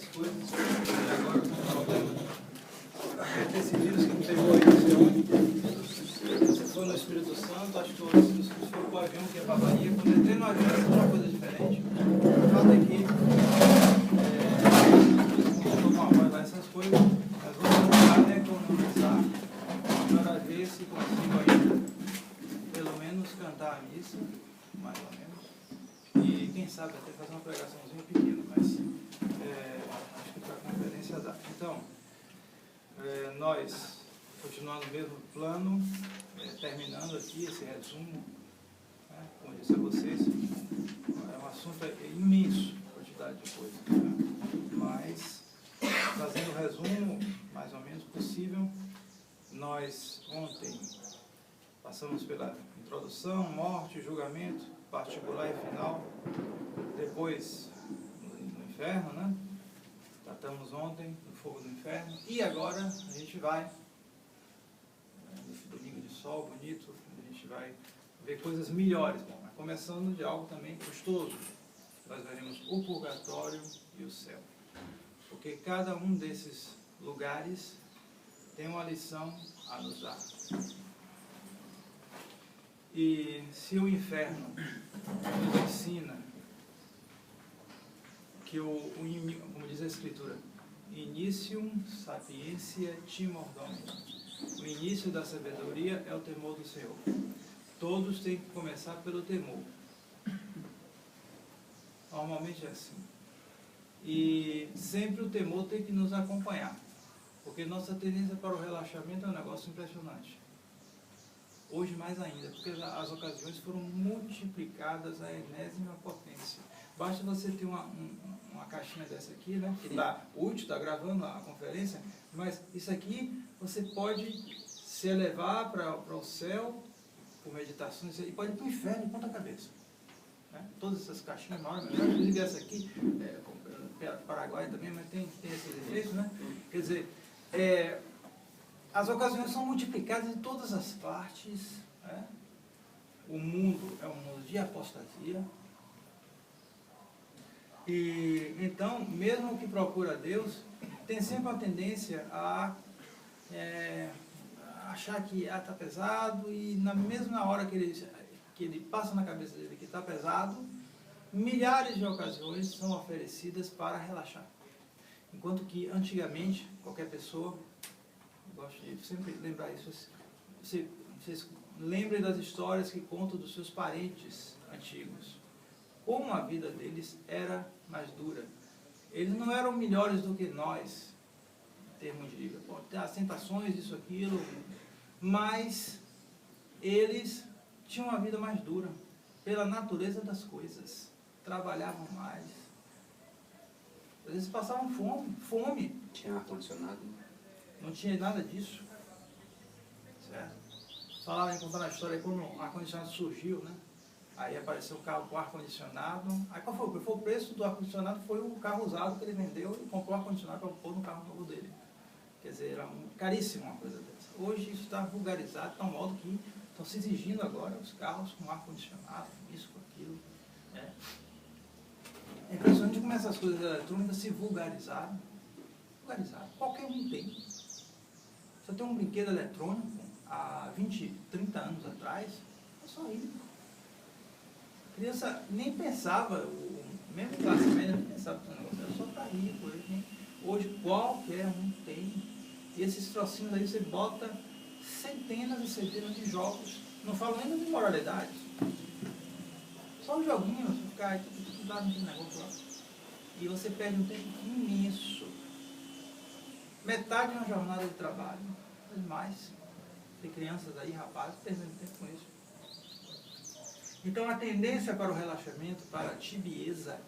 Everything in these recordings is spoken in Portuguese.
essas coisas, e agora com o problema desse vírus que não tem onde. Você foi no Espírito Santo, acho que você foi para o avião que ia para a Bahia, quando eu entrei no avião, você tinha uma coisa diferente. O fato é que vou tomar banho lá, essas coisas, mas vou tentar economizar para ver se consigo ainda, pelo menos, cantar a missa, mais ou menos, e quem sabe até fazer uma pregaçãozinha pequena, mas acho que para a conferência dá. Então, nós, continuando o mesmo plano, terminando aqui esse resumo, né, como eu disse a vocês, é um assunto imenso, quantidade de coisas, né, mas, fazendo o resumo, mais ou menos possível, nós ontem passamos pela introdução, morte, julgamento, particular e final, depois no inferno, né? Tratamos ontem do fogo do inferno, e agora a gente vai, nesse domingo de sol bonito, a gente vai ver coisas melhores, bom, mas começando de algo também custoso. Nós veremos o purgatório e o céu, porque cada um desses lugares tem uma lição a nos dar. E se o inferno nos ensina que como diz a Escritura, inicium sapientiae timor Domini, o início da sabedoria é o temor do Senhor. Todos têm que começar pelo temor. Normalmente é assim. E sempre o temor tem que nos acompanhar, porque nossa tendência para o relaxamento é um negócio impressionante. Hoje mais ainda, porque as ocasiões foram multiplicadas à enésima potência. Basta você ter uma caixinha dessa aqui, né, que está útil, está gravando a conferência, mas isso aqui você pode se elevar para o céu por meditações e pode ir para o inferno de ponta cabeça. Né? Todas essas caixinhas enormes, inclusive essa aqui, Paraguai também, mas tem esses efeitos, né? Quer dizer, as ocasiões são multiplicadas em todas as partes, né? O mundo é um mundo de apostasia. E então, mesmo que procura Deus, tem sempre uma tendência a achar que está pesado, e na mesma hora que ele passa na cabeça dele que está pesado, milhares de ocasiões são oferecidas para relaxar. Enquanto que antigamente, qualquer pessoa, eu gosto de sempre lembrar isso, vocês lembrem das histórias que contam dos seus parentes antigos. Como a vida deles era mais dura. Eles não eram melhores do que nós, em termos de ter as tentações, isso, aquilo, mas eles tinham uma vida mais dura, pela natureza das coisas. Trabalhavam mais. Às vezes passavam fome. Tinha ar-condicionado? Não tinha nada disso. Certo? Falaram, contando a história aí, quando o ar-condicionado surgiu, né? Aí apareceu o carro com ar-condicionado. Aí qual foi? O preço do ar-condicionado foi o carro usado que ele vendeu e comprou ar-condicionado para pôr no carro novo dele. Quer dizer, era caríssimo uma coisa dessa. Hoje isso está vulgarizado de tal modo que estão se exigindo agora os carros com ar-condicionado, isso, com aquilo. É impressionante como essas coisas eletrônicas se vulgarizaram. Qualquer um tem. Você tem um brinquedo eletrônico há 20, 30 anos atrás, é só ir. A criança nem pensava, mesmo classe média nem pensava que o negócio era só para rir. Hoje qualquer um tem. E esses trocinhos aí você bota centenas e centenas de jogos, não falo nem das imoralidades. Só um joguinho, você ficar aí, estudar no negócio lá. E você perde um tempo imenso. Metade de uma jornada de trabalho, mais. Tem crianças aí, rapazes, perdendo tempo com isso. Então a tendência para o relaxamento, para a tibieza,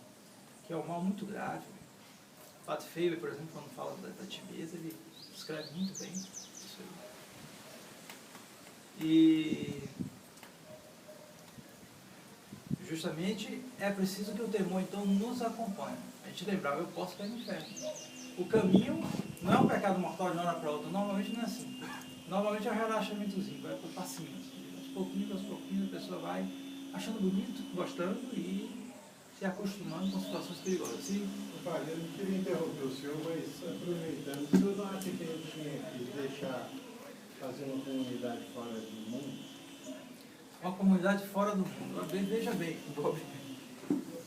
que é um mal muito grave. Pat Faber, por exemplo, quando fala da tibieza, ele escreve muito bem isso aí. E justamente é preciso que o temor então nos acompanhe. A gente lembrar, eu posso cair no inferno. O caminho não é um pecado mortal de uma hora para outra, normalmente não é assim. Normalmente é um relaxamentozinho, vai por passinhos. Aos pouquinhos a pessoa vai achando bonito, gostando, e se acostumando com situações perigosas. Sim? Pai, eu não queria interromper o senhor, mas aproveitando, o senhor não acha que a gente tinha que deixar fazer uma comunidade fora do mundo? Uma comunidade fora do mundo. Veja bem,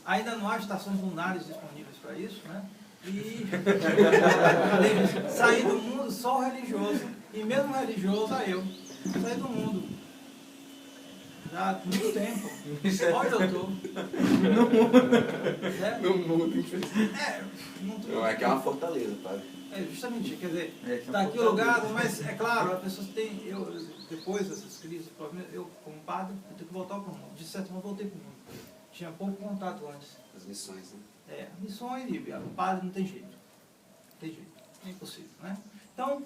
ainda não há estações lunares disponíveis para isso, né? E sair do mundo só o religioso. E mesmo religioso, eu. Sair do mundo. Já há muito tempo. Onde eu estou? No mundo, infelizmente. Não É que é uma fortaleza, pai. É justamente, quer dizer, que está aqui o lugar, mas é claro, as pessoas têm, depois dessas crises, eu como padre, eu tenho que voltar para o mundo. De certo modo, voltei para o mundo. Tinha pouco contato antes. As missões, né? Missões e o padre não tem jeito. Não tem jeito. É impossível, né? Então,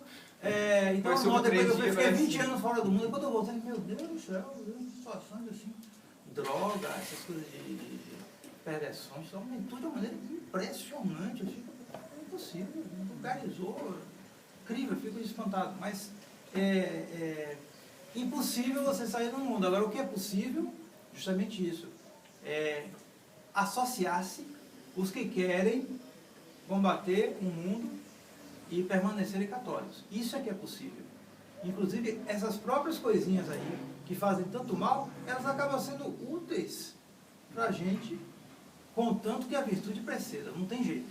depois eu fiquei 20 anos fora do mundo, e quando eu voltei, meu Deus do céu, situações assim, droga, essas coisas de perversões, isso aumentou de uma maneira impressionante, assim, é impossível, vulgarizou, incrível, eu fico espantado, mas é impossível você sair do mundo. Agora, o que é possível? Justamente isso, associar-se os que querem combater o mundo e permanecerem católicos. Isso é que é possível. Inclusive, essas próprias coisinhas aí, que fazem tanto mal, elas acabam sendo úteis para a gente, contanto que a virtude preceda. Não tem jeito.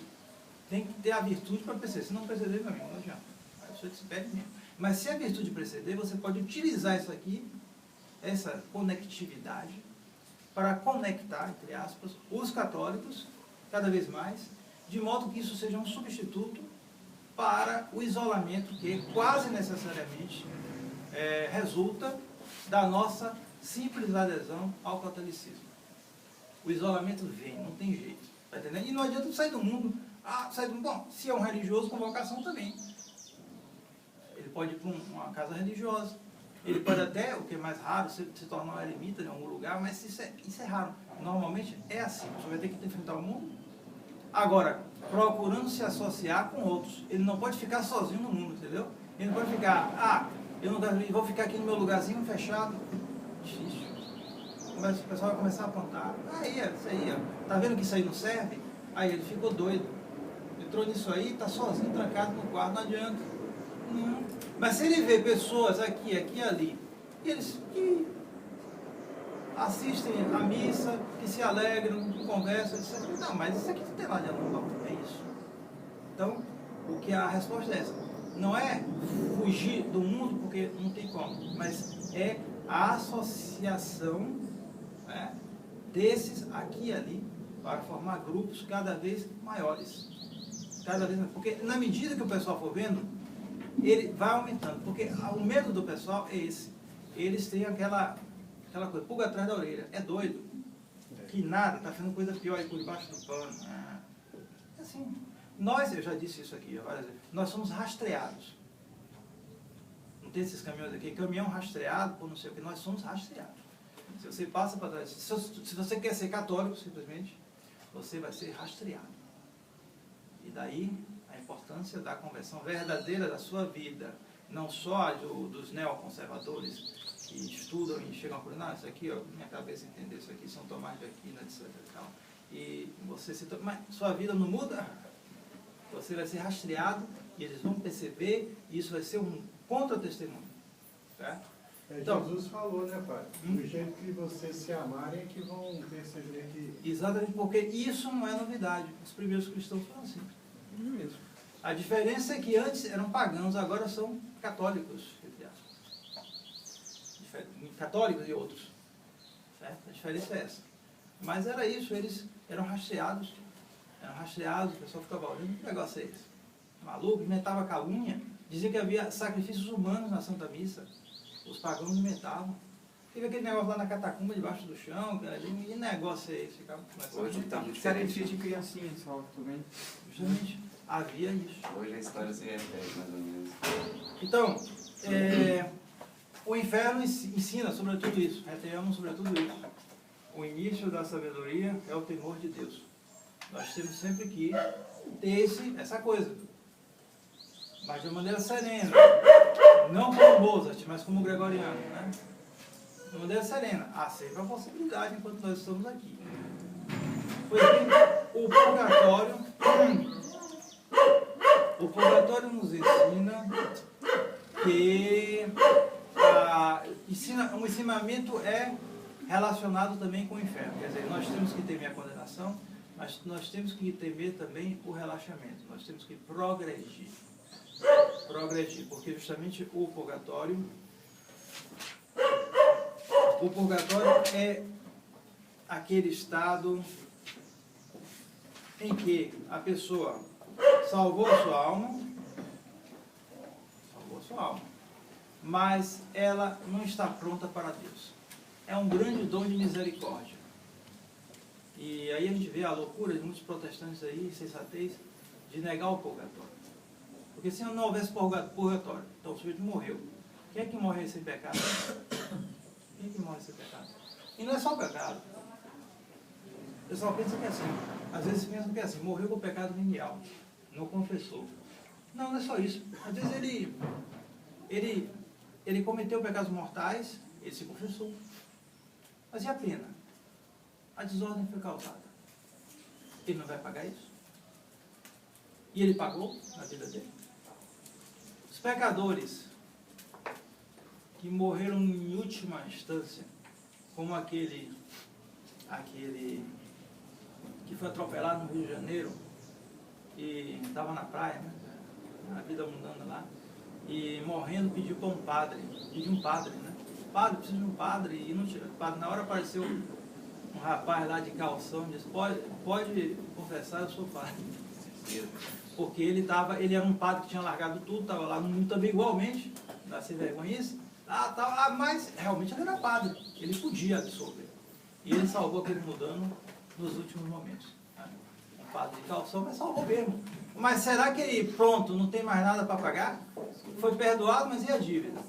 Tem que ter a virtude para preceder. Se não preceder, meu amigo, não adianta. Aí você se perde mesmo. Mas se a virtude preceder, você pode utilizar isso aqui, essa conectividade, para conectar, entre aspas, os católicos, cada vez mais, de modo que isso seja um substituto para o isolamento que quase necessariamente resulta da nossa simples adesão ao catolicismo. O isolamento vem, não tem jeito. Tá entendendo? E não adianta sair do mundo. Bom, se é um religioso, com vocação também. Ele pode ir para uma casa religiosa. Ele pode até, o que é mais raro, se tornar um eremita em algum lugar, mas isso é raro. Normalmente é assim. Você vai ter que enfrentar o mundo. Agora, procurando se associar com outros. Ele não pode ficar sozinho no mundo, entendeu? Ele não pode ficar, eu não vou ficar aqui no meu lugarzinho fechado. Difícil. O pessoal vai começar a apontar. Isso aí, ó. Tá vendo que isso aí não serve? Aí ele ficou doido. Entrou nisso aí, tá sozinho, trancado no quarto, não adianta. Não. Mas se ele vê pessoas aqui e ali, e eles que assistem a missa, que se alegram, que conversam, etc. Não, mas isso aqui não tem nada de anormal, é isso. Então, a resposta é essa. Não é fugir do mundo, porque não tem como, mas é a associação, né, desses aqui e ali, para formar grupos cada vez maiores. Cada vez mais. Porque na medida que o pessoal for vendo, ele vai aumentando. Porque o medo do pessoal é esse. Eles têm aquela coisa, pulga atrás da orelha. É doido. Que nada, está fazendo coisa pior aí por debaixo do pano. Assim, eu já disse isso aqui várias vezes, nós somos rastreados. Não tem esses caminhões aqui, caminhão rastreado, ou não sei o que, nós somos rastreados. Se você passa para trás, se você quer ser católico, simplesmente, você vai ser rastreado. E daí a importância da conversão verdadeira da sua vida, não só dos neoconservadores que estudam e chegam por isso aqui, ó, minha cabeça entender isso aqui, São Tomás de Aquino, etc. E você mas sua vida não muda, você vai ser rastreado e eles vão perceber, e isso vai ser um contra-testemunho. Certo? Então, Jesus falou, né, pai? Do jeito que vocês se amarem é que vão perceber que... Exatamente, porque isso não é novidade. Os primeiros cristãos foram assim. Mesmo. A diferença é que antes eram pagãos, agora são católicos, entre aspas. Católicos e outros. Certo? A diferença é essa. Mas era isso, eles eram rastreados. O pessoal ficava olhando, que negócio é esse? Maluco, inventava calúnia, dizia que havia sacrifícios humanos na Santa Missa. Os pagãos inventavam. Teve aquele negócio lá na catacumba, debaixo do chão, que negócio é esse? Hoje está muito sacrifício de criancinha só também. Justamente, havia isso. Hoje a história se repete, mais ou menos. Então, o inferno ensina sobre tudo isso, retenhamos sobre tudo isso. O início da sabedoria é o temor de Deus. Nós temos sempre que ter essa coisa, mas de uma maneira serena, não como Mozart, mas como Gregoriano, né? De maneira serena. Há sempre a possibilidade enquanto nós estamos aqui. Pois o purgatório nos ensina que o ensinamento é relacionado também com o inferno. Quer dizer, nós temos que temer a condenação, mas nós temos que temer também o relaxamento. Nós temos que progredir. Progredir, porque justamente o purgatório é aquele estado em que a pessoa salvou a sua alma, mas ela não está pronta para Deus. É um grande dom de misericórdia. E aí a gente vê a loucura de muitos protestantes aí, sensatez, de negar o purgatório. Porque se não houvesse purgatório, então o sujeito morreu. Quem é que morre sem pecado? Quem é que morre sem pecado? E não é só o pecado. O pessoal pensa que é assim. Às vezes pensam que é assim, morreu com o pecado venial, não confessou. Não, não é só isso. Às vezes ele cometeu pecados mortais, ele se confessou. Mas e a pena? A desordem foi causada. Ele não vai pagar isso? E ele pagou na vida dele? Os pecadores que morreram em última instância, como aquele que foi atropelado no Rio de Janeiro e estava na praia, né, a vida mundana lá, e morrendo pediu para um padre, né? Padre, preciso de um padre, e não tinha padre. Na hora apareceu um rapaz lá de calção, disse, pode confessar, eu sou padre. Porque ele era um padre que tinha largado tudo, estava lá no mundo também igualmente, da sem vergonhice, mas realmente ele era padre, ele podia absolver. E ele salvou aquele mundano nos últimos momentos. Um padre de calção, mas salvou mesmo. Mas será que ele, pronto, não tem mais nada para pagar? Foi perdoado, mas e a dívida?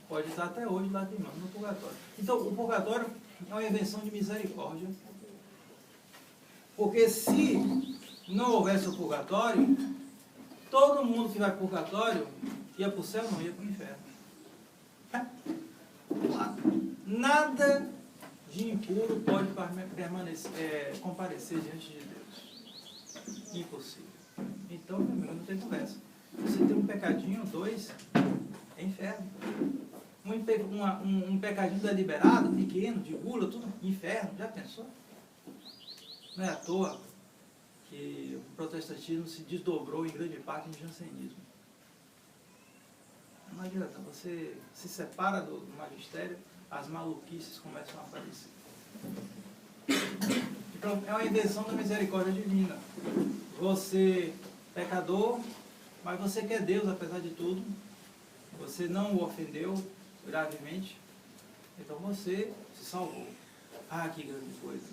Pode estar até hoje lá queimando no purgatório. Então, o purgatório é uma invenção de misericórdia. Porque se não houvesse o purgatório, todo mundo que vai para o purgatório ia para o céu, não ia para o inferno. Nada de impuro pode comparecer diante de Deus. Impossível. Então, meu amigo, não tem conversa. Você tem um pecadinho, 2, é inferno. Um pecadinho deliberado, pequeno, de gula, tudo, inferno. Já pensou? Não é à toa que o protestantismo se desdobrou em grande parte em jansenismo. Não adianta, você se separa do magistério, as maluquices começam a aparecer. Então, é uma invenção da misericórdia divina. Você, pecador, mas você quer Deus apesar de tudo, você não o ofendeu gravemente, então você se salvou. Ah, que grande coisa!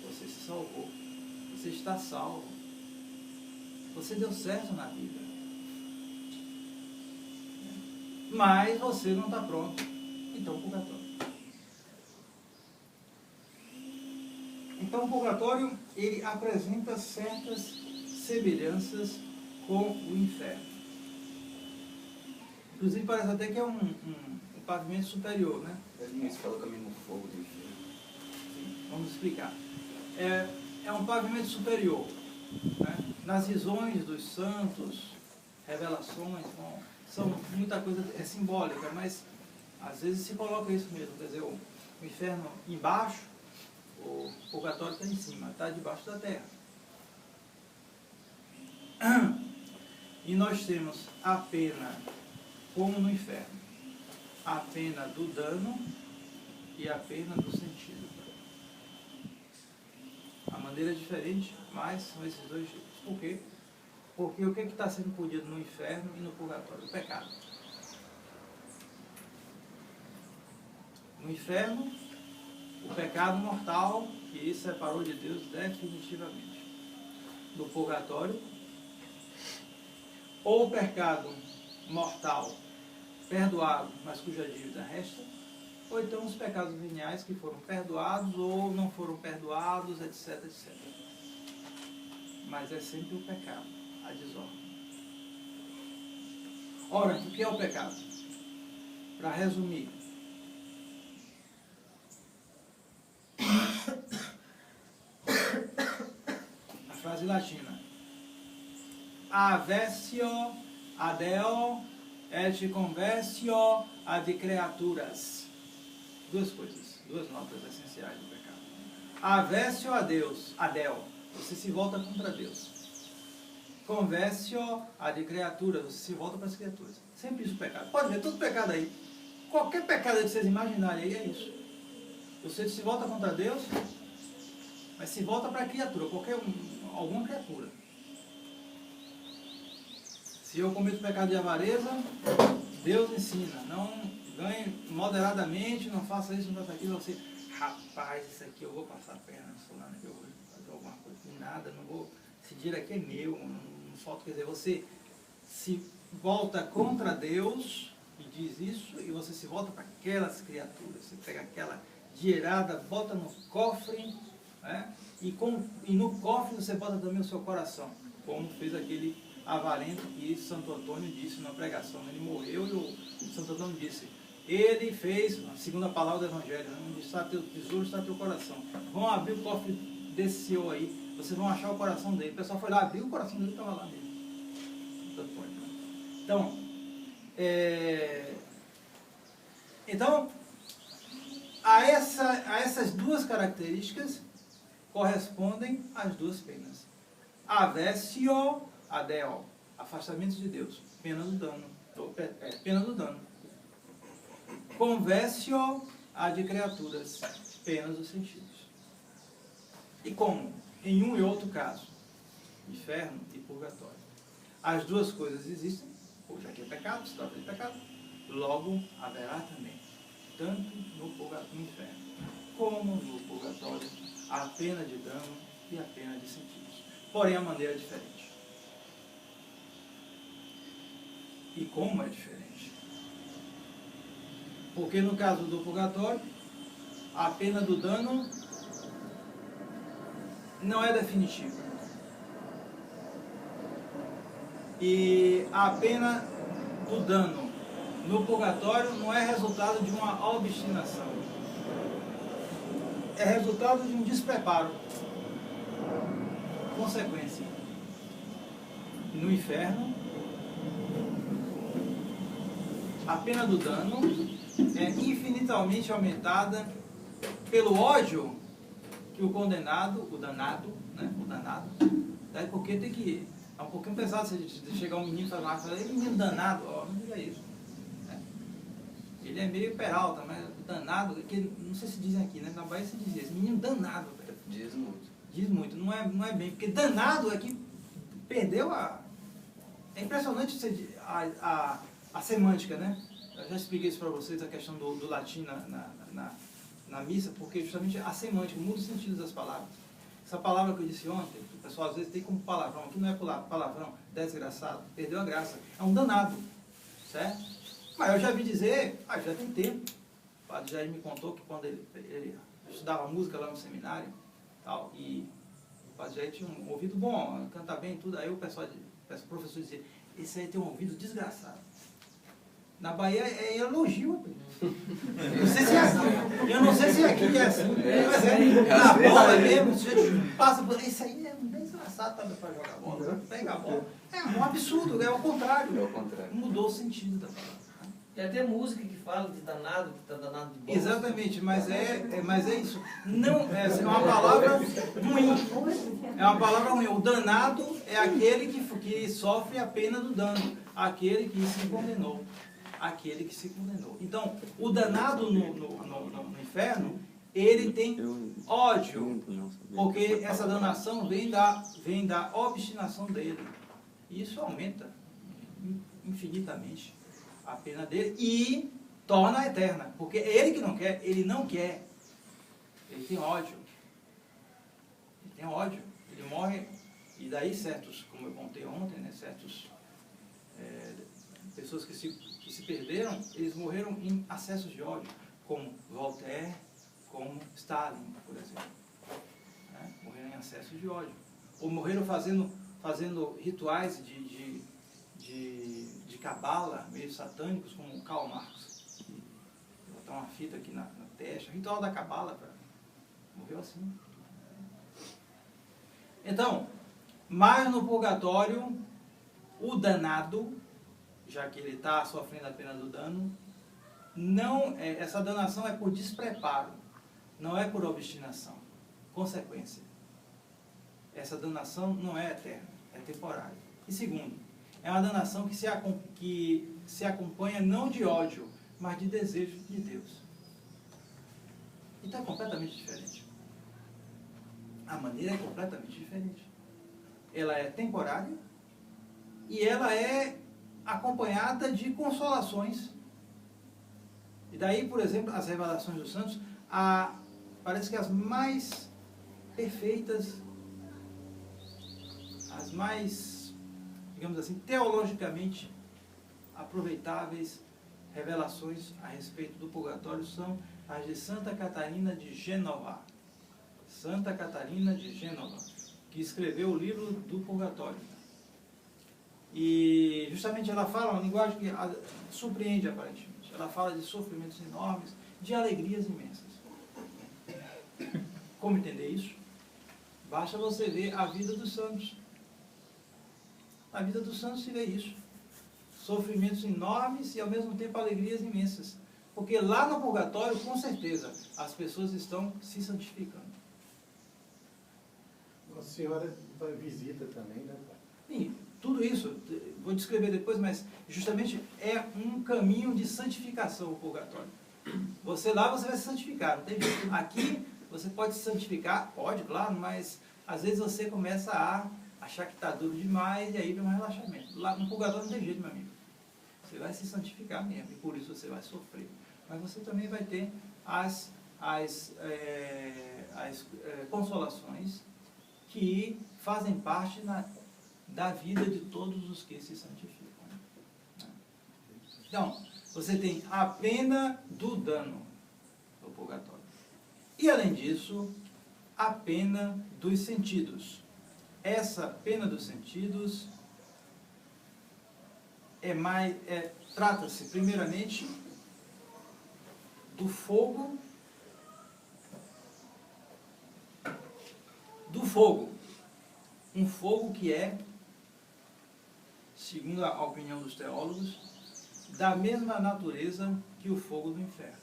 Você se salvou. Você está salvo. Você deu certo na vida. Mas você não está pronto. Então, o purgatório. Então, o purgatório, ele apresenta certas semelhanças com o inferno. Inclusive, parece até que é um pavimento superior, né? Você falou caminho no fogo do inferno. Vamos explicar. É um pavimento superior. Né? Nas visões dos santos, revelações, são muita coisa simbólica, mas às vezes se coloca isso mesmo. Quer dizer, o inferno embaixo, o purgatório está em cima, está debaixo da terra. E nós temos a pena, como no inferno, a pena do dano e a pena do sentido. A maneira é diferente, mas são esses dois tipos. Por quê? Porque o que está sendo punido no inferno e no purgatório? O pecado. No inferno, o pecado mortal que separou de Deus definitivamente. No purgatório, ou o pecado mortal perdoado, mas cuja dívida resta, ou então os pecados veniais que foram perdoados ou não foram perdoados, etc, etc. Mas é sempre o pecado, a desordem. Ora, o que é o pecado? Para resumir, base latina. Avessio, adeo, et conversio ad creaturas. Duas coisas, duas notas essenciais do pecado. Avessio a Deus, adeo, você se volta contra Deus. Conversio ad criaturas, você se volta para as criaturas. Sempre isso o pecado. Pode ver, todo pecado aí. Qualquer pecado que vocês imaginarem aí é isso. Você se volta contra Deus, mas se volta para a criatura, alguma criatura. Se eu cometo pecado de avareza, Deus ensina, não ganhe moderadamente, não faça isso, não faça aquilo. Você, rapaz, isso aqui eu vou passar a perna, solano, eu vou fazer alguma coisa, nada, não vou, esse dinheiro aqui é meu, não falta, quer dizer, você se volta contra Deus e diz isso, e você se volta para aquelas criaturas, você pega aquela dinheirada, bota no cofre, né? E no cofre você bota também o seu coração, como fez aquele avarento que Santo Antônio disse na pregação. Ele morreu e o Santo Antônio disse, ele fez, a segunda palavra do Evangelho, onde está teu tesouro, está teu coração. Vão abrir o cofre desse senhor aí, vocês vão achar o coração dele. O pessoal foi lá, abriu o coração dele, estava lá mesmo. Santo Antônio, né? Então, a essas duas características correspondem as duas penas. Avessio, adeo, afastamento de Deus, pena do dano, pena do dano. Conversio ad criaturas, penas dos sentidos. E como? Em um e outro caso, inferno e purgatório. As duas coisas existem, hoje aqui é pecado, se trata de pecado, logo haverá também, tanto no inferno como no purgatório, a pena de dano e a pena de sentidos. Porém, a maneira é diferente. E como é diferente? Porque no caso do purgatório, a pena do dano não é definitiva. E a pena do dano no purgatório não é resultado de uma obstinação. É resultado de um despreparo. Consequência. No inferno, a pena do dano é infinitamente aumentada pelo ódio que o condenado, o danado, daí porque tem que, é um pouquinho pesado se chegar um menino e falar, menino danado, não diga isso. Né? Ele é meio peralta, mas danado, que não sei se dizem aqui, né? Na Bahia se diz isso, menino danado. Diz muito. Diz muito, não é bem, porque danado é que perdeu a... É impressionante a semântica, né? Eu já expliquei isso para vocês, a questão do latim na missa, porque justamente a semântica muda o sentido das palavras. Essa palavra que eu disse ontem, o pessoal às vezes tem como palavrão, aqui não é palavrão, desgraçado, perdeu a graça, é um danado, certo? Mas eu já vi dizer, já tem tempo, o padre Jair me contou que quando ele estudava música lá no seminário, tal, e o padre Jair tinha um ouvido bom, canta bem e tudo, aí o professor dizia, esse aí tem um ouvido desgraçado. Na Bahia é elogio. Eu não sei se aqui é assim. Mas na bola mesmo, você passa por. Isso aí é bem desgraçado para jogar bola. Pega a bola. É um absurdo, é o contrário. É o contrário. Mudou o sentido da palavra. Tem até música que fala de danado, que está danado de bola. Exatamente, mas é isso. Não, é uma palavra ruim. É uma palavra ruim. O danado é aquele que sofre a pena do dano. Aquele que se condenou. Aquele que se condenou. Então, o danado no inferno, ele tem ódio, porque essa danação vem da obstinação dele. E isso aumenta infinitamente a pena dele e torna eterna, porque é ele que não quer, ele não quer. Ele tem ódio. Ele tem ódio. Ele morre, e daí certos, como eu contei ontem, né, certos pessoas que se perderam, eles morreram em acessos de ódio, como Voltaire, como Stalin, por exemplo. Né? Morreram em acessos de ódio. Ou morreram fazendo rituais de cabala, meio satânicos, como Karl Marx. Vou botar uma fita aqui na testa, ritual da cabala, morreu assim. Então, Mas no purgatório, o danado, já que ele está sofrendo a pena do dano, essa danação é por despreparo, não é por obstinação. Consequência, essa danação não é eterna, é temporária. E segundo, é uma danação que se acompanha não de ódio, mas de desejo de Deus. Então é completamente diferente. A maneira é completamente diferente. Ela é temporária e ela é acompanhada de consolações. E daí, por exemplo, as revelações dos santos, parece que as mais perfeitas, as mais, digamos assim, teologicamente aproveitáveis revelações a respeito do purgatório são as de Santa Catarina de Gênova. Santa Catarina de Gênova, que escreveu o livro do purgatório. E justamente ela fala uma linguagem que surpreende aparentemente. Ela fala de sofrimentos enormes, de alegrias imensas. Como entender isso? Basta você ver a vida dos santos. Na vida dos santos se vê isso. Sofrimentos enormes e ao mesmo tempo alegrias imensas. Porque lá no purgatório, com certeza, as pessoas estão se santificando. Nossa Senhora visita também, né, pai? Sim, tudo isso, vou descrever depois, mas justamente é um caminho de santificação o purgatório. Você lá, você vai se santificar, não tem jeito. Aqui, você pode se santificar, pode, claro, mas às vezes você começa a achar que está duro demais e aí vem um relaxamento. Lá no purgatório não tem jeito, meu amigo. Você vai se santificar mesmo e por isso você vai sofrer. Mas você também vai ter as consolações que fazem parte da vida de todos os que se santificam. Então, você tem a pena do dano do purgatório. E, além disso, a pena dos sentidos. Essa pena dos sentidos trata-se, primeiramente, do fogo. Um fogo que é, segundo a opinião dos teólogos, da mesma natureza que o fogo do inferno.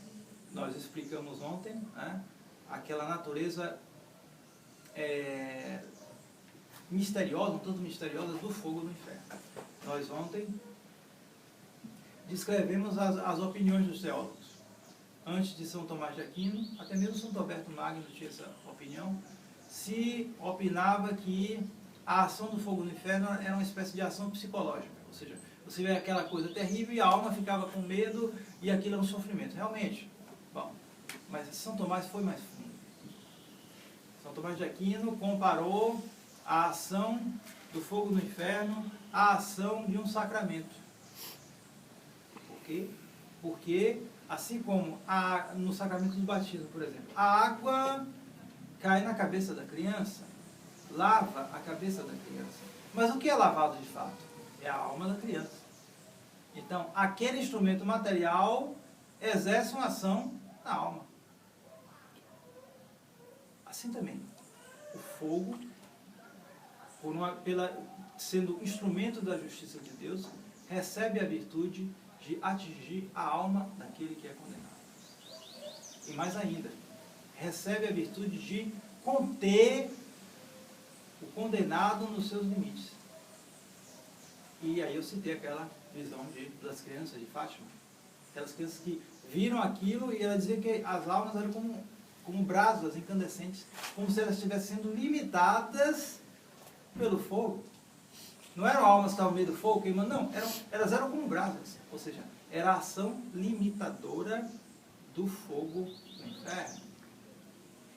Nós explicamos ontem, né, aquela natureza misteriosa, um tanto misteriosa, do fogo do inferno. Nós ontem descrevemos as opiniões dos teólogos. Antes de São Tomás de Aquino, até mesmo São Alberto Magno tinha essa opinião, se opinava que a ação do fogo no inferno era uma espécie de ação psicológica, ou seja, você vê aquela coisa terrível e a alma ficava com medo e aquilo é um sofrimento. Realmente, bom, mas São Tomás foi mais fundo. São Tomás de Aquino comparou a ação do fogo no inferno à ação de um sacramento. Por quê? Porque, assim como no sacramento do batismo, por exemplo, a água cai na cabeça da criança, lava a cabeça da criança. Mas o que é lavado de fato? É a alma da criança. Então, aquele instrumento material exerce uma ação na alma. Assim também, o fogo, sendo instrumento da justiça de Deus, recebe a virtude de atingir a alma daquele que é condenado. E mais ainda, recebe a virtude de conter o condenado nos seus limites. E aí eu citei aquela visão das crianças de Fátima. Aquelas crianças que viram aquilo e ela dizia que as almas eram como brasas incandescentes, como se elas estivessem sendo limitadas pelo fogo. Não eram almas que estavam no meio do fogo queimando, não. Elas eram como brasas. Ou seja, era a ação limitadora do fogo do inferno.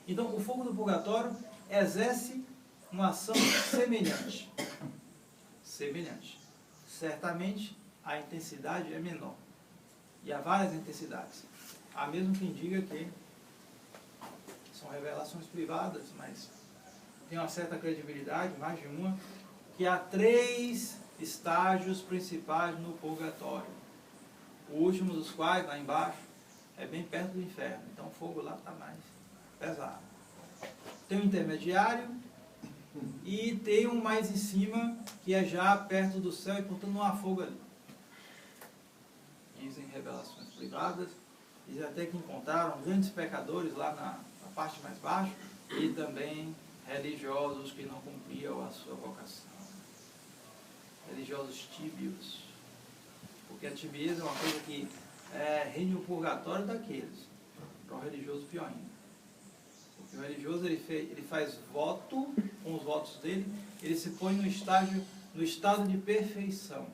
Então, o fogo do purgatório exerce uma ação semelhante. Semelhante. Certamente, a intensidade é menor. E há várias intensidades. Há mesmo quem diga que são revelações privadas, mas tem uma certa credibilidade, mais de uma, que há 3 estágios principais no purgatório. O último dos quais, lá embaixo, é bem perto do inferno. Então o fogo lá está mais pesado. Tem o intermediário, e tem um mais em cima, que é já perto do céu, e portanto não há fogo ali. Dizem revelações privadas, dizem até que encontraram grandes pecadores lá na parte mais baixa, e também religiosos que não cumpriam a sua vocação. Religiosos tíbios. Porque a tibieza é uma coisa que rende o purgatório daqueles. Para o religioso pior ainda. Porque o religioso ele faz voto, com os votos dele, ele se põe no estado de perfeição.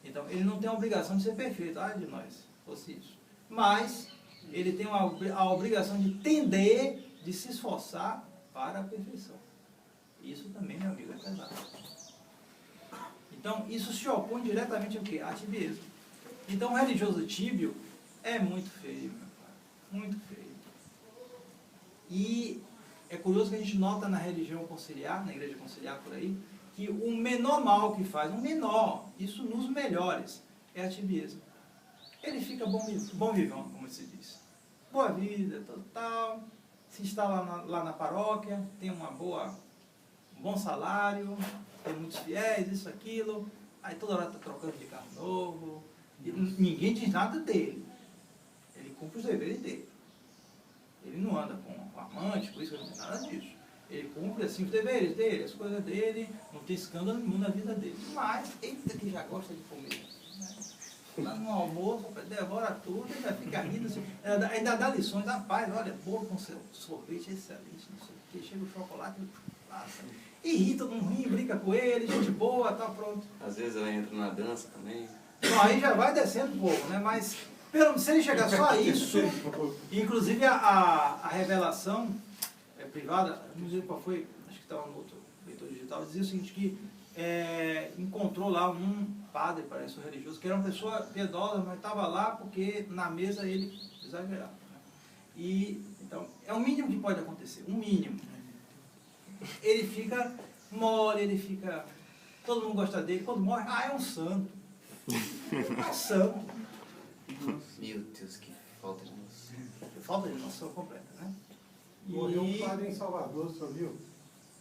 Então, ele não tem a obrigação de ser perfeito, de nós, fosse isso. Mas, ele tem a obrigação de tender, de se esforçar para a perfeição. Isso também, meu amigo, é pesado. Então, isso se opõe diretamente ao quê? À tibieza. Então, o religioso tíbio é muito feio, meu pai. Muito feio. E é curioso que a gente nota na religião conciliar, na igreja conciliar por aí, que o menor mal que faz, o menor, isso nos melhores, é a tibieza. Ele fica bom vivão, como se diz. Boa vida, tal, se instala lá na paróquia, tem um bom salário, tem muitos fiéis, isso, aquilo, aí toda hora está trocando de carro novo, e ninguém diz nada dele. Ele cumpre os deveres dele. Ele não anda com amante, por isso que não tem nada disso. Ele cumpre assim os deveres dele, as coisas dele, não tem escândalo nenhum na vida dele. Mas, eita que já gosta de comer. Né? Lá no almoço, devora tudo, ainda fica rindo, assim, ainda dá lições, rapaz, olha, bolo com sorvete excelente, não sei o que, chega o chocolate, passa. Irrita, não ri, brinca com ele, gente boa, tá pronto. Às vezes eu entro na dança também. Então, aí já vai descendo um pouco, né? Mas, se ele chegar só a isso, inclusive a revelação privada, não sei qual foi, acho que estava no outro leitor digital, dizia o seguinte, que encontrou lá um padre, parece um religioso, que era uma pessoa piedosa, mas estava lá porque na mesa ele exagerava. Né? E, então, é o mínimo que pode acontecer, um mínimo. Ele fica mole, ele fica... Todo mundo gosta dele, quando morre, é um santo. É um santo. Meu Deus, que falta de noção. Falta de noção completa, né? Morreu um padre em Salvador, você viu?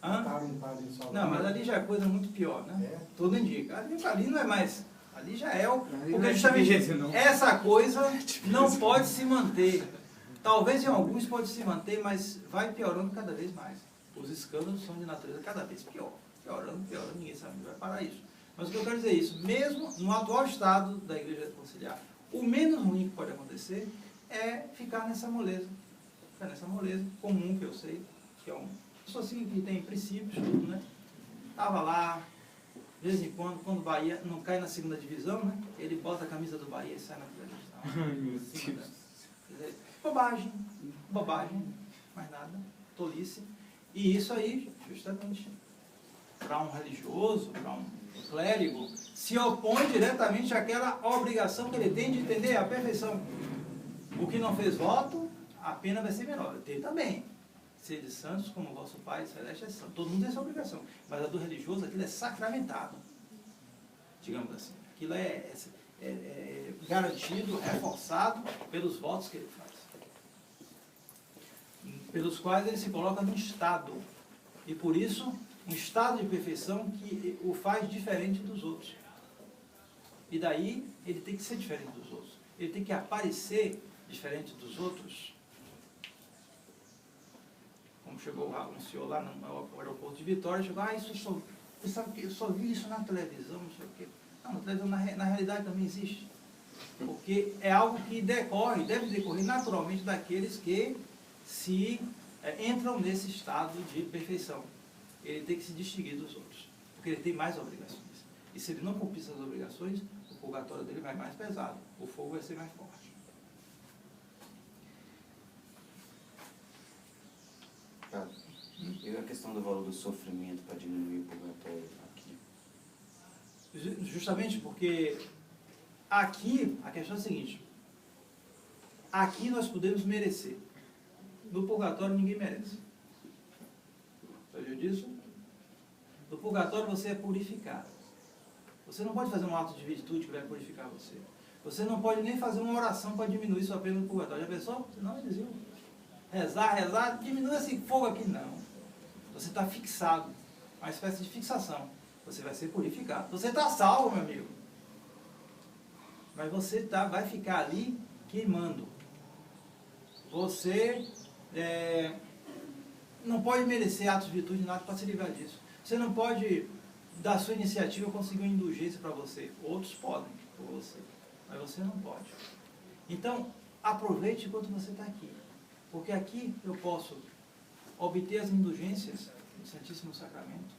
Mataram um padre em Salvador. Não, mas ali já é coisa muito pior, né? É. Tudo indica. Ali não é mais. Ali já é o. Ali Porque não é justamente tibieza, não. essa coisa não pode se manter. Talvez em alguns pode se manter, mas vai piorando cada vez mais. Os escândalos são de natureza cada vez pior. Piorando, ninguém sabe onde vai parar isso. Mas o que eu quero dizer é isso, mesmo no atual estado da igreja conciliar, o menos ruim que pode acontecer é ficar nessa moleza. Ficar nessa moleza comum, que eu sei, que é pessoa assim que tem princípios, tudo, né? Estava lá, de vez em quando o Bahia não cai na segunda divisão, né? Ele bota a camisa do Bahia e sai na primeira divisão. Meu Deus. Quer dizer, bobagem, mais nada, tolice. E isso aí, justamente, para um religioso, para um clérigo, se opõe diretamente àquela obrigação que ele tem de entender a perfeição. O que não fez voto, a pena vai ser menor. Tem também. Sede santos como o vosso Pai Celeste é santo. Todo mundo tem essa obrigação. Mas a do religioso, aquilo é sacramentado. Digamos assim. Aquilo é garantido, reforçado pelos votos que ele faz. Pelos quais ele se coloca num estado. E por isso, um estado de perfeição que o faz diferente dos outros. E daí, ele tem que ser diferente dos outros. Ele tem que aparecer diferente dos outros. Como chegou um senhor lá no aeroporto de Vitória, chegou, você sabe que eu só vi isso na televisão, não sei o quê. Não, na televisão na realidade também existe. Porque é algo que deve decorrer naturalmente daqueles que entram nesse estado de perfeição. Ele tem que se distinguir dos outros, porque ele tem mais obrigações. E se ele não cumprir essas obrigações, o purgatório dele vai mais pesado, o fogo vai ser mais forte. E a questão do valor do sofrimento para diminuir o purgatório aqui? Justamente porque aqui, a questão é a seguinte, aqui nós podemos merecer, no purgatório ninguém merece. Sabia disso? No purgatório você é purificado. Você não pode fazer um ato de virtude que vai purificar você. Você não pode nem fazer uma oração para diminuir sua pena no purgatório. Já pensou? Não, eles iam rezar, diminui esse fogo aqui. Não. Você está fixado. Uma espécie de fixação. Você vai ser purificado. Você está salvo, meu amigo. Mas você vai ficar ali queimando. Você não pode merecer atos de virtude nada para se livrar disso. Você não pode, da sua iniciativa, conseguir uma indulgência para você. Outros podem por você, mas você não pode. Então, aproveite enquanto você está aqui. Porque aqui eu posso obter as indulgências do Santíssimo Sacramento.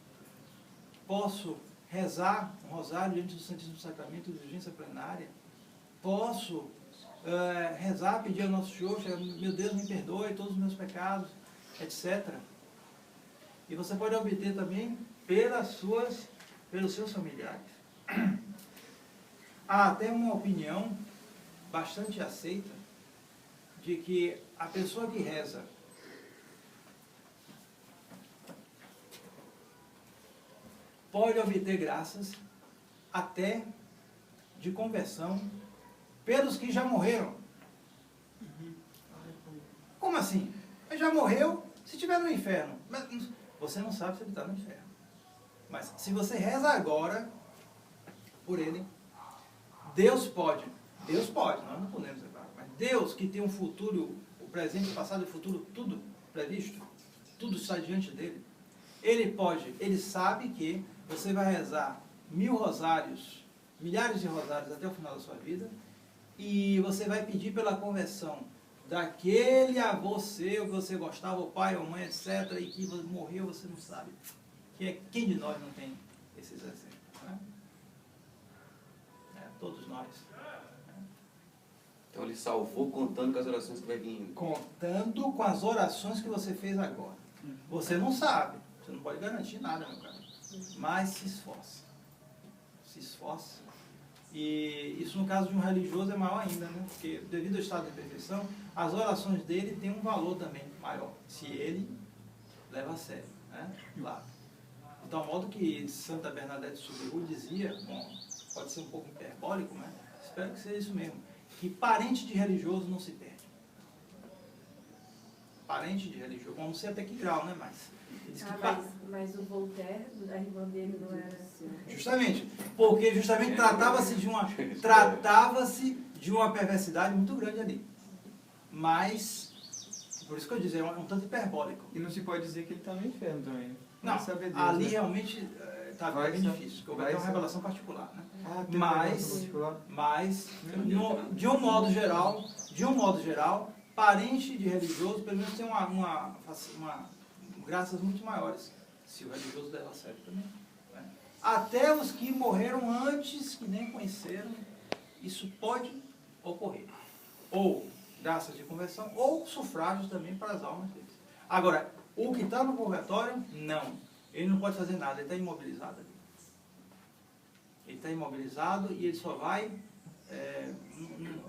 Posso rezar um rosário diante do Santíssimo Sacramento, indulgência plenária. Posso rezar, pedir ao Nosso Senhor, meu Deus, me perdoe todos os meus pecados, etc. E você pode obter também pelos seus familiares. Há até uma opinião bastante aceita de que a pessoa que reza pode obter graças até de conversão pelos que já morreram. Como assim? Ele já morreu, se estiver no inferno. Mas você não sabe se ele está no inferno. Mas se você reza agora por ele, Deus pode, nós não podemos levar, mas Deus que tem um futuro, o presente, o passado e o futuro, tudo previsto, tudo está diante dele. Ele sabe que você vai rezar 1000 rosários, milhares de rosários até o final da sua vida, e você vai pedir pela conversão daquele a você, o que você gostava, o pai ou mãe, etc., e que morreu, você não sabe. Quem de nós não tem esses exemplos? Né? Todos nós. Então ele salvou contando com as orações que vai vir. Contando com as orações que você fez agora. Você não sabe, você não pode garantir nada, meu caro. Mas se esforce. Se esforce. E isso no caso de um religioso é maior ainda, né? Porque devido ao estado de perfeição, as orações dele têm um valor também maior, se ele leva a sério, né? Claro. De tal modo que Santa Bernadette de Soubirous dizia, bom, pode ser um pouco hiperbólico, né? Espero que seja isso mesmo, que parente de religioso não se perde. Parente de religioso, não sei até que grau, né? Mas o Voltaire, a irmã dele não era assim. Justamente, porque justamente tratava-se de uma perversidade muito grande ali. Mas, por isso que eu disse, é um tanto hiperbólico. E não se pode dizer que ele está no inferno também. Não, saber Deus, ali né? realmente está bem difícil, porque vai ter uma revelação particular, né? Tem uma revelação particular? Mas de um modo geral, parente de religioso, pelo menos tem uma graças muito maiores, se o religioso leva a sério também. Né? Até os que morreram antes, que nem conheceram, isso pode ocorrer. Ou graças de conversão, ou sufrágios também para as almas deles. Agora, o que está no purgatório, não. Ele não pode fazer nada, ele está imobilizado ali. Ele está imobilizado e ele só vai...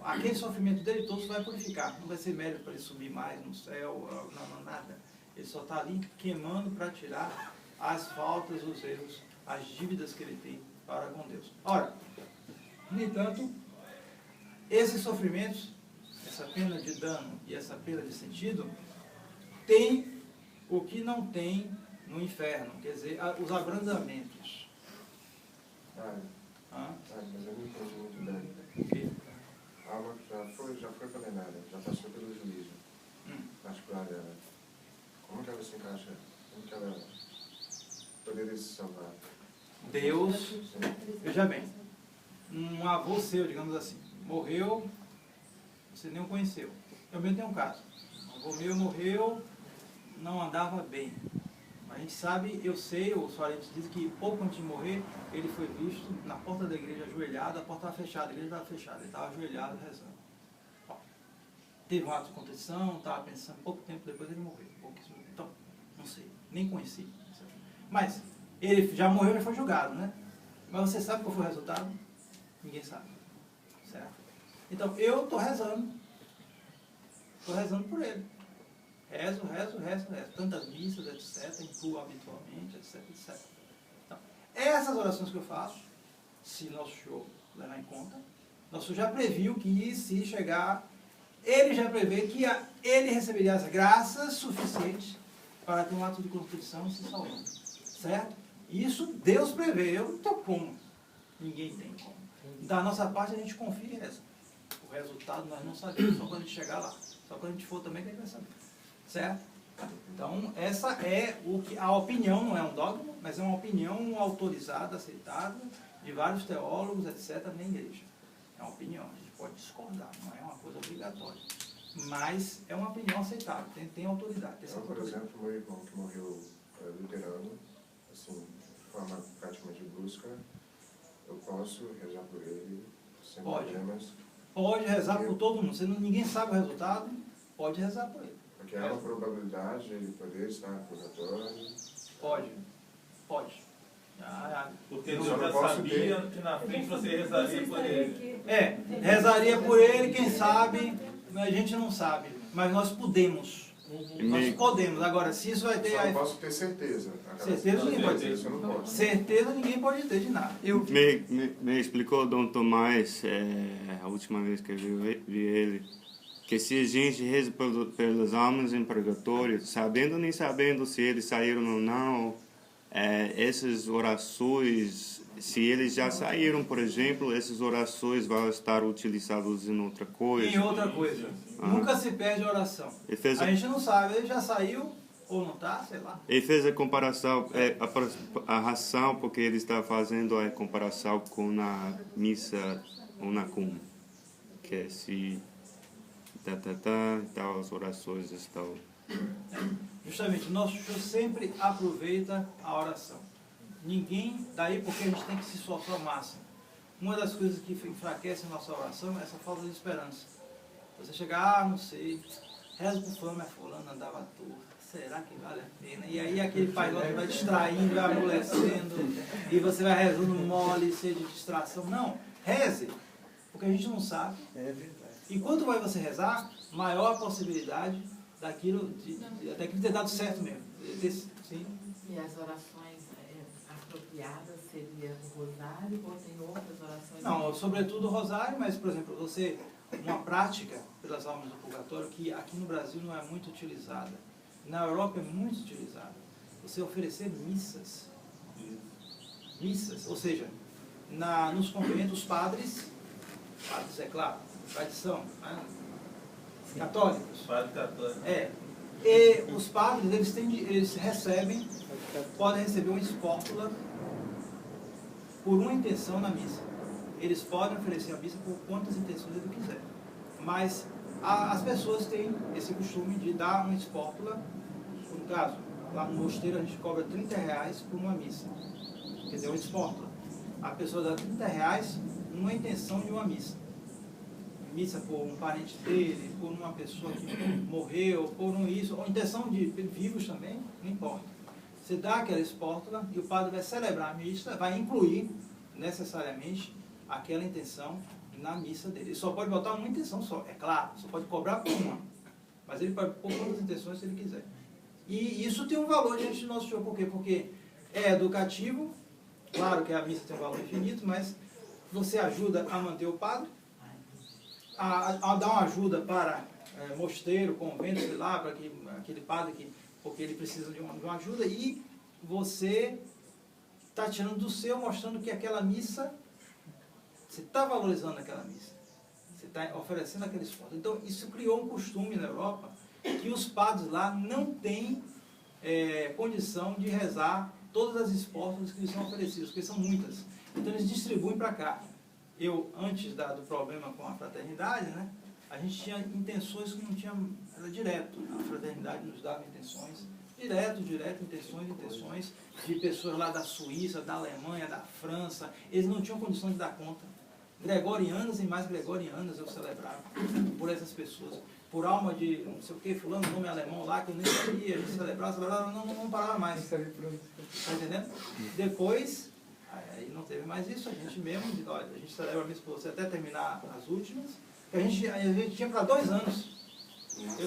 aquele sofrimento dele todo vai purificar. Não vai ser mérito para ele subir mais no céu, não, nada. Ele só está ali queimando para tirar as faltas, os erros, as dívidas que ele tem para com Deus. Ora, no entanto, esses sofrimentos, essa pena de dano e essa perda de sentido, tem o que não tem no inferno, quer dizer, os abrandamentos. Mas eu não entendi muito bem. A alma já foi condenada, já passou pelo juízo particular dela. Como que ela se encaixa? Como que ela poderia se salvar? Deus, veja bem, um avô seu, digamos assim, morreu, você nem o conheceu. Eu mesmo tenho um caso. Um avô meu morreu, não andava bem. A gente sabe, eu sei, os parentes dizem que pouco antes de morrer, ele foi visto na porta da igreja ajoelhado, a porta estava fechada, a igreja estava fechada, ele estava ajoelhado rezando. Bom, teve um ato de contrição, estava pensando, pouco tempo depois ele morreu. Então, não sei, nem conheci. Mas, ele já morreu, ele foi julgado, né? Mas você sabe qual foi o resultado? Ninguém sabe. Certo? Então, eu estou rezando. Estou rezando por ele. Rezo. Tantas missas, etc. Incluo habitualmente, etc. Então, essas orações que eu faço, se Nosso Senhor levar em conta, Nosso Senhor já previu que se chegar, ele já prevê que ele receberia as graças suficientes para ter um ato de contrição e se salvar. Certo? Isso Deus prevê, eu não tenho como. Ninguém tem como. Da nossa parte a gente confia e reza. O resultado nós não sabemos, só quando a gente chegar lá. Só quando a gente for também que a gente vai saber. Certo? Então, essa é o que a opinião, não é um dogma, mas é uma opinião autorizada, aceitada, de vários teólogos, etc., na igreja. É uma opinião, a gente pode discordar, não é uma coisa obrigatória. Mas é uma opinião aceitável, tem autoridade. Tem essa Por autoridade. exemplo, meu irmão que morreu luterano, assim, de forma praticamente brusca, eu posso rezar por ele, sem Pode. problemas, Pode rezar por todo mundo. Ninguém sabe o resultado, pode rezar por ele. porque há uma probabilidade de ele poder estar no purgatório. Pode. Pode. Porque Eu Deus só não já posso sabia que na frente você rezaria por ele. Rezaria por ele, quem sabe, a gente não sabe. Mas nós podemos. Nós podemos. Agora, se isso vai ter... Só não posso ter certeza. Certeza ninguém pode ter. Isso eu não posso. Certeza ninguém pode ter de nada. Me explicou Dom Tomás, a última vez que eu vi ele, que se a gente reza pelas almas em purgatório, sabendo ou nem sabendo se eles saíram ou não, essas orações, se eles já saíram, por exemplo, essas orações vão estar utilizadas em outra coisa. Em outra coisa. Nunca se perde a oração. A gente não sabe, ele já saiu ou não está, sei lá. Ele fez a comparação, a razão porque ele está fazendo a comparação com a missa Unacum, que é se tal, as orações estão... Justamente, nosso Senhor sempre aproveita a oração. Ninguém, daí porque a gente tem que se esforçar ao máximo. Uma das coisas que enfraquece a nossa oração é essa falta de esperança. Você chegar, não sei, reza por fulano, mas fulano andava à toa. Será que vale a pena? E aí aquele pai vai distraindo, vai amolecendo, e você vai rezando mole, cheio de distração. Não, reze, porque a gente não sabe. E quanto mais você rezar, maior a possibilidade daquilo ter dado certo mesmo. Sim. E as orações apropriadas seria o rosário ou tem outras orações? Não, sobretudo o rosário, mas, por exemplo, uma prática pelas almas do purgatório que aqui no Brasil não é muito utilizada. Na Europa é muito utilizada. Você oferecer missas. Missas, ou seja, nos conventos, os padres, é claro, tradição, né? Católicos. Padre católico. E os padres, eles recebem, podem receber uma espátula por uma intenção na missa. Eles podem oferecer a missa por quantas intenções ele quiser. Mas as pessoas têm esse costume de dar uma espátula, no caso, lá no mosteiro a gente cobra R$30 por uma missa. Quer dizer, uma espátula. A pessoa dá R$30 numa intenção de uma missa. Missa por um parente dele, por uma pessoa que morreu, por ou intenção de vivos também, não importa. Você dá aquela espátula e o padre vai celebrar a missa, vai incluir necessariamente aquela intenção na missa dele. Ele só pode botar uma intenção só, é claro, só pode cobrar por uma, mas ele pode pôr quantas intenções se ele quiser. E isso tem um valor diante de Nosso Senhor, por quê? Porque é educativo, claro que a missa tem um valor infinito, mas você ajuda a manter o padre, a dar uma ajuda para mosteiro, convento, sei lá, para aquele padre porque ele precisa de uma ajuda, e você está tirando do seu, mostrando que aquela missa, você está valorizando aquela missa, você está oferecendo aquele esforço. Então, isso criou um costume na Europa, que os padres lá não têm condição de rezar todas as espóstulas que lhes são oferecidas, porque são muitas. Então, eles distribuem para cá. Antes do problema com a fraternidade, né, a gente tinha intenções que não tinha, era direto. A fraternidade nos dava intenções, direto, intenções de pessoas lá da Suíça, da Alemanha, da França. Eles não tinham condição de dar conta. Gregorianas e mais gregorianas eu celebrava por essas pessoas. Por alma de, não sei o que, fulano, nome alemão lá, que eu nem sabia, a gente celebrava, não parava mais. Está entendendo? Depois... Aí não teve mais isso, a gente mesmo, olha, a gente celebra a missa por você até terminar as últimas, que a gente tinha para 2 anos.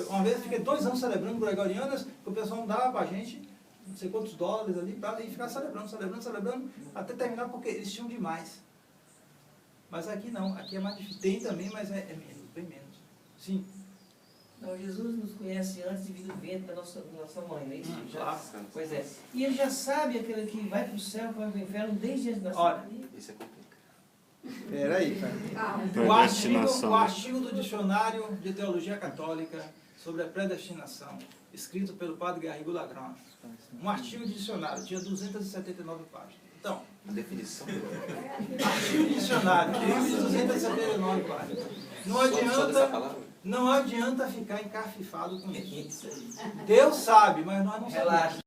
Uma vez eu fiquei 2 anos celebrando gregorianas, que o pessoal não dava para a gente, não sei quantos dólares ali, para ficar celebrando, até terminar, porque eles tinham demais. Mas aqui não, aqui é mais difícil. Tem também, mas é menos, bem menos. Sim. Não, Jesus nos conhece antes de vir do ventre da nossa mãe, não é isso? Claro. Pois é. E ele já sabe aquele que vai para o céu, que vai para o inferno, desde antes da Olha, Isso é complicado. Peraí, cara. Predestinação. O artigo do Dicionário de Teologia Católica sobre a predestinação, escrito pelo padre Garrigou Lagrange. Um artigo de dicionário, tinha 279 páginas. Então, A definição. artigo de dicionário, tem 279 páginas. Só dessa palavra? Não adianta ficar encafifado com isso. Deus sabe, mas nós não sabemos. Relaxa.